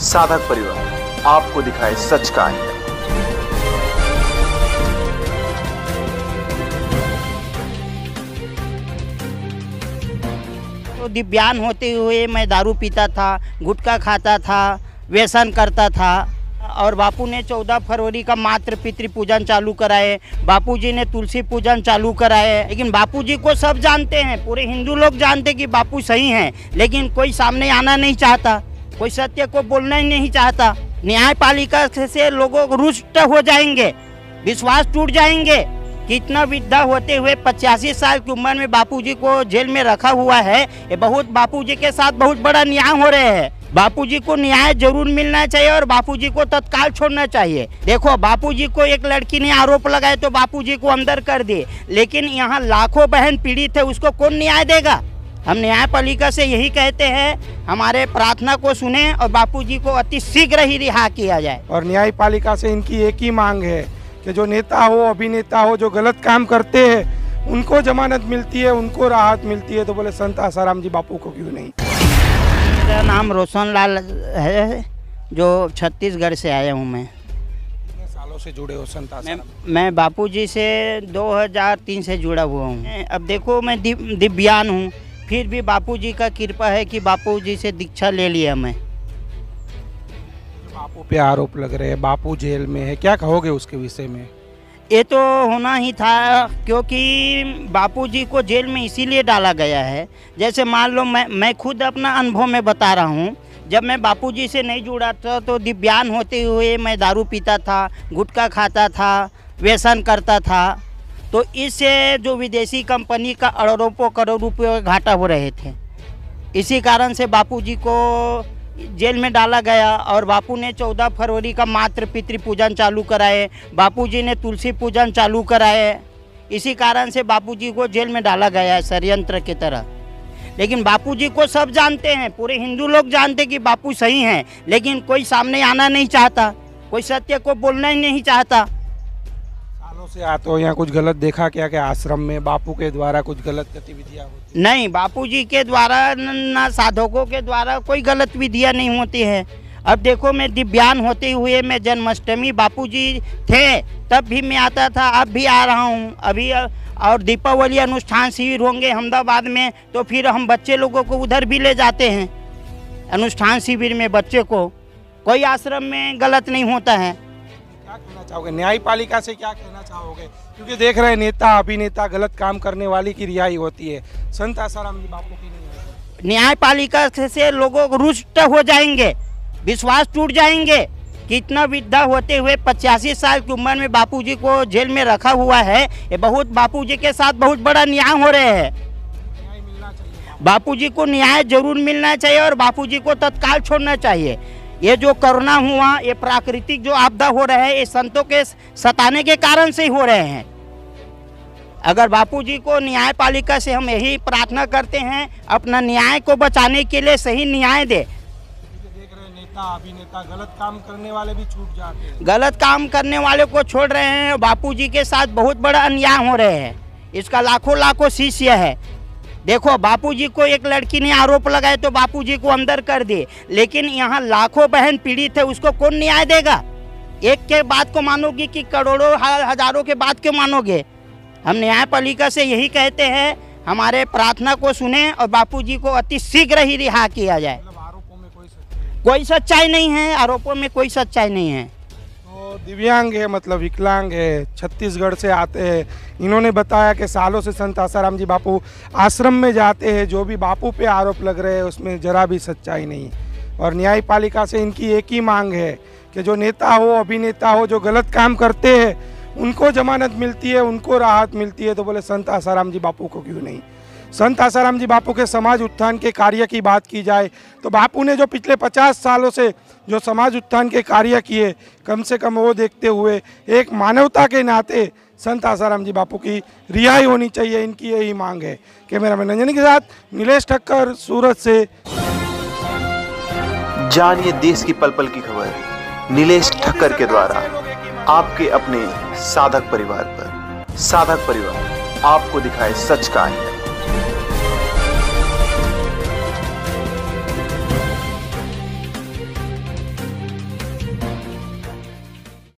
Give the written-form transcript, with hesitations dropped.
साधक परिवार आपको दिखाए सच का आईना। तो दिव्यांग होते हुए मैं दारू पीता था, गुटखा खाता था, व्यसन करता था और बापू ने 14 फरवरी का मातृ पितृ पूजन चालू कराए, बापूजी ने तुलसी पूजन चालू कराए। लेकिन बापूजी को सब जानते हैं, पूरे हिंदू लोग जानते हैं कि बापू सही हैं, लेकिन कोई सामने आना नहीं चाहता, कोई सत्य को बोलना ही नहीं चाहता। न्यायपालिका से लोगों को रुष्ट हो जाएंगे, विश्वास टूट जाएंगे कि इतना वृद्धा होते हुए 85 साल की उम्र में बापूजी को जेल में रखा हुआ है। ये बहुत बापूजी के साथ बहुत बड़ा अन्याय हो रहे हैं। बापूजी को न्याय जरूर मिलना चाहिए और बापूजी को तत्काल छोड़ना चाहिए। देखो, बापूजी को एक लड़की ने आरोप लगाए तो बापूजी को अंदर कर दिए, लेकिन यहाँ लाखों बहन पीड़ित है, उसको कौन न्याय देगा? हम न्यायपालिका से यही कहते हैं, हमारे प्रार्थना को सुने और बापूजी को अति शीघ्र ही रिहा किया जाए। और न्यायपालिका से इनकी एक ही मांग है कि जो नेता हो, अभिनेता हो, जो गलत काम करते हैं उनको जमानत मिलती है, उनको राहत मिलती है, तो बोले संत आसाराम जी बापू को क्यों नहीं। मेरा नाम रोशन लाल है, जो छत्तीसगढ़ से आया हूँ। मैं कितने सालों से जुड़े हो संत आसाराम? मैं बापूजी से 2003 से जुड़ा हुआ हूँ। अब देखो, मैं दिव्यांग हूँ, फिर भी बापूजी का कृपा है कि बापूजी से दीक्षा ले लिया मैं। बापू पे आरोप लग रहे हैं, बापू जेल में है, क्या कहोगे उसके विषय में? ये तो होना ही था, क्योंकि बापूजी को जेल में इसीलिए डाला गया है। जैसे मान लो मैं खुद अपना अनुभव में बता रहा हूँ। जब मैं बापूजी से नहीं जुड़ा था तो दिव्यांग होते हुए मैं दारू पीता था, गुटखा खाता था, व्यसन करता था। तो इससे जो विदेशी कंपनी का अरबों करोड़ रुपये का घाटा हो रहे थे, इसी कारण से बापूजी को जेल में डाला गया। और बापू ने 14 फरवरी का मातृ पितृ पूजन चालू कराए, बापूजी ने तुलसी पूजन चालू कराए। इसी कारण से बापूजी को जेल में डाला गया है षड्यंत्र की तरह। लेकिन बापूजी को सब जानते हैं, पूरे हिंदू लोग जानते हैं कि बापू सही हैं, लेकिन कोई सामने आना नहीं चाहता, कोई सत्य को बोलना ही नहीं चाहता। सालों से आते हो, यहाँ कुछ गलत देखा क्या कि आश्रम में बापू के द्वारा कुछ गलत गतिविधियाँ होती? नहीं, बापूजी के द्वारा ना साधकों के द्वारा कोई गलत विधियाँ नहीं होती है। अब देखो, मैं दिव्यांग होते हुए मैं जन्माष्टमी बापूजी थे तब भी मैं आता था, अब भी आ रहा हूँ अभी। और दीपावली अनुष्ठान शिविर होंगे अहमदाबाद में, तो फिर हम बच्चे लोगों को उधर भी ले जाते हैं अनुष्ठान शिविर में बच्चे को। कोई आश्रम में गलत नहीं होता है। क्या कहना चाहोगे न्यायपालिका से, क्या कहना चाहोगे? क्योंकि देख रहे हैं नेता अभिनेता गलत काम करने वाली की रिहाई होती है, संत आसाराम जी बापू की नहीं होती। न्यायपालिका से लोगों को रुष्ट हो जाएंगे, विश्वास टूट जाएंगे कि इतना वृद्धा होते हुए 85 साल की उम्र में बापूजी को जेल में रखा हुआ है। ये बहुत बापूजी के साथ बहुत बड़ा अन्याय हो रहे हैं। न्याय मिलना चाहिए, बापूजी को न्याय जरूर मिलना चाहिए और बापूजी को तत्काल छोड़ना चाहिए। ये जो कोरोना हुआ, ये प्राकृतिक जो आपदा हो रहे हैं, ये संतों के सताने के कारण से ही हो रहे हैं। अगर बापूजी को न्यायपालिका से हम यही प्रार्थना करते हैं, अपना न्याय को बचाने के लिए सही न्याय दे। देख रहे हैं नेता अभिनेता गलत काम करने वाले भी छूट जाते हैं, गलत काम करने वाले को छोड़ रहे हैं। बापूजी के साथ बहुत बड़ा अन्याय हो रहे हैं, इसका लाखों लाखों शिष्य है। देखो, बापूजी को एक लड़की ने आरोप लगाए तो बापूजी को अंदर कर दिए, लेकिन यहाँ लाखों बहन पीड़ित है, उसको कौन न्याय देगा? एक के बात को मानोगे कि करोड़ों हजारों के बात क्यों मानोगे? हम न्यायपालिका से यही कहते हैं, हमारे प्रार्थना को सुने और बापूजी को अति शीघ्र ही रिहा किया जाए। आरोपों में कोई सच्चाई नहीं है, आरोपों में कोई सच्चाई नहीं है। तो दिव्यांग है, मतलब विकलांग है, छत्तीसगढ़ से आते हैं। इन्होंने बताया कि सालों से संत आसाराम जी बापू आश्रम में जाते हैं, जो भी बापू पे आरोप लग रहे हैं उसमें जरा भी सच्चाई नहीं। और न्यायपालिका से इनकी एक ही मांग है कि जो नेता हो, अभिनेता हो, जो गलत काम करते हैं उनको जमानत मिलती है, उनको राहत मिलती है, तो बोले संत आसाराम जी बापू को क्यों नहीं। संत आसाराम जी बापू के समाज उत्थान के कार्य की बात की जाए तो बापू ने जो पिछले 50 सालों से जो समाज उत्थान के कार्य किए, कम से कम वो देखते हुए एक मानवता के नाते संत आसाराम जी बापू की रिहाई होनी चाहिए, इनकी यही मांग है। कैमरामैन रंजन के साथ नीलेश ठक्कर, सूरत से। जानिए देश की पल पल की खबर नीलेश ठक्कर के द्वारा आपके अपने साधक परिवार पर। साधक परिवार आपको दिखाए सच का आईना।